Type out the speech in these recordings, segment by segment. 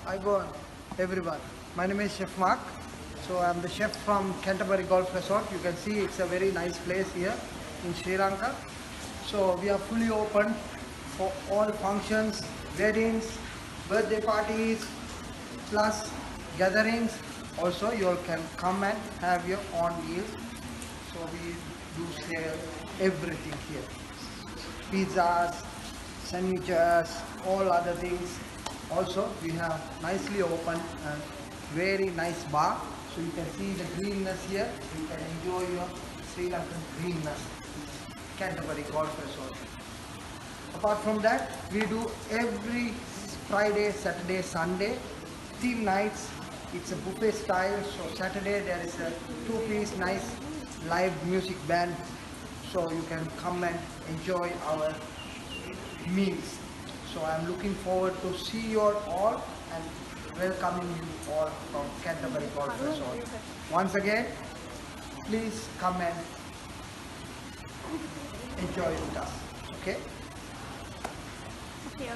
I go on, everyone. My name is Chef Mark. So I'm the chef from Canterbury Golf Resort. You can see it's a very nice place here in Sri Lanka. So we are fully open for all functions, weddings, birthday parties, plus gatherings. Also you all can come and have your own meals. So we do sell everything here. Pizzas, sandwiches, all other things. Also we have nicely open and very nice bar. So you can see the greenness here. You can enjoy your Sri Lankan greenness. Canterbury Golf Resort. Apart from that, we do every Friday, Saturday, Sunday, 3 nights. It's a buffet style. So Saturday there is a 2-piece nice live music band. So you can come and enjoy our meals. So I'm looking forward to see you all and welcoming you all from Canterbury Golf Resort. Once again, please come and enjoy with us. Okay? Okay.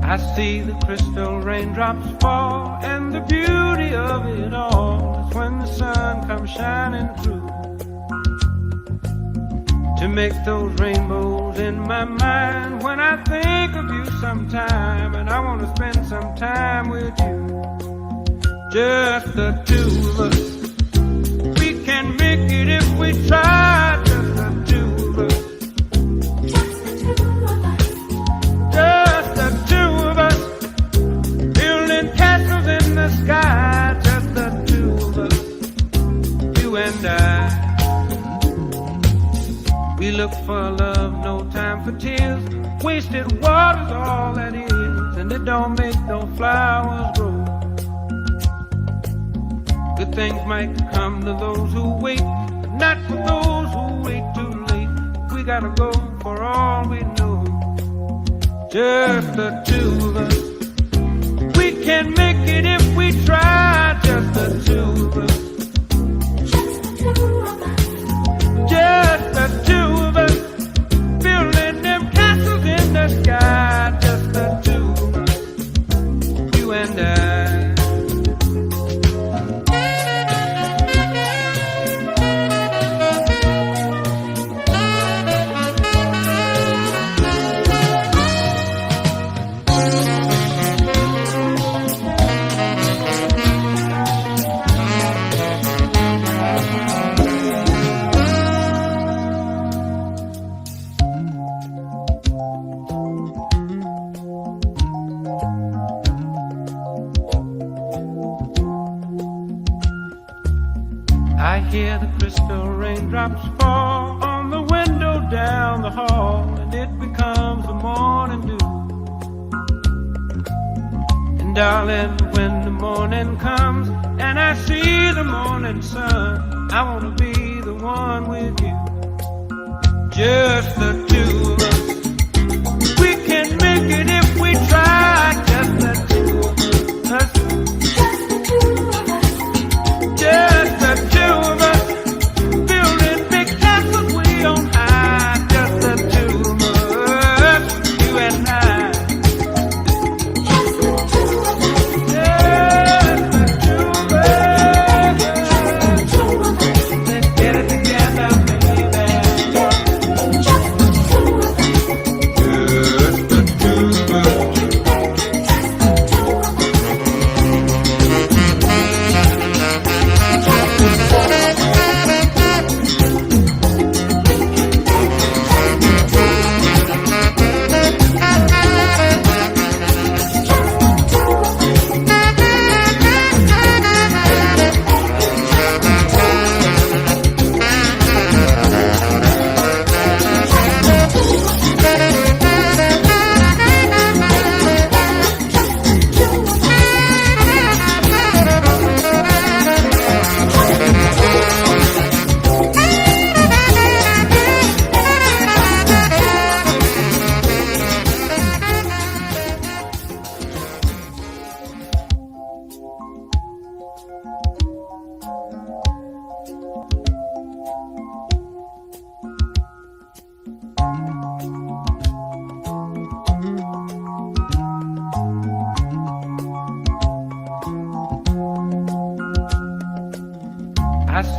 I see the crystal raindrops fall, and the beauty of it all is when the sun comes shining through to make those rainbows in my mind. When I think of you sometime, and I want to spend some time with you, just the two of us. We can make it if we try, just the two of us. Sky, just the two of us, you and I. We look for love, no time for tears. Wasted water's all that is, and it don't make no flowers grow. Good things might come to those who wait, but not for those who wait too late. We gotta go for all we know, just the two of us. We can make it if we try, just the two of us. Just the two of us. Building them castles in the sky, just the two of us. You and I. I hear the crystal raindrops fall on the window down the hall, and it becomes the morning dew. And darling, when the morning comes and I see the morning sun, I wanna be the one with you, just the two of us. We can make it if we try, just the two of us.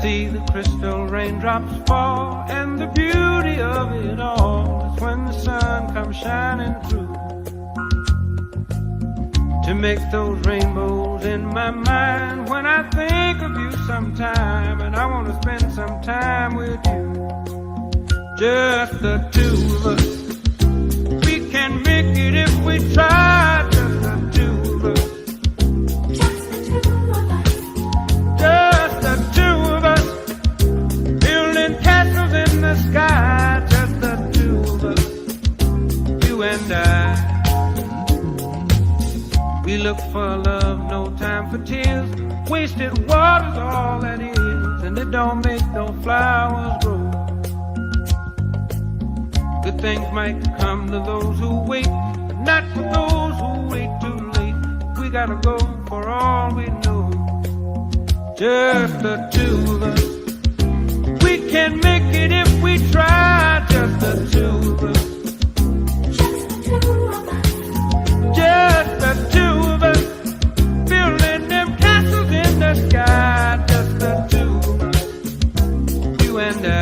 see the crystal raindrops fall, and the beauty of it all is when the sun comes shining through to make those rainbows in my mind when I think of you sometime, and I want to spend some time with you, just the two of us. We can make it if we try, just the two of us. Just the two of us, building castles in the sky, just the two of us, you and I. We look for love, no time for tears. Wasted water's all that is, and it don't make no flowers grow. Good things might come to those who wait, but not for those who wait too late. We gotta go for all we know, just the two of us. We can make it if we try, just the two of us. Just the two of us, building them castles in the sky, just the two of us, you and I.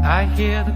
I hear the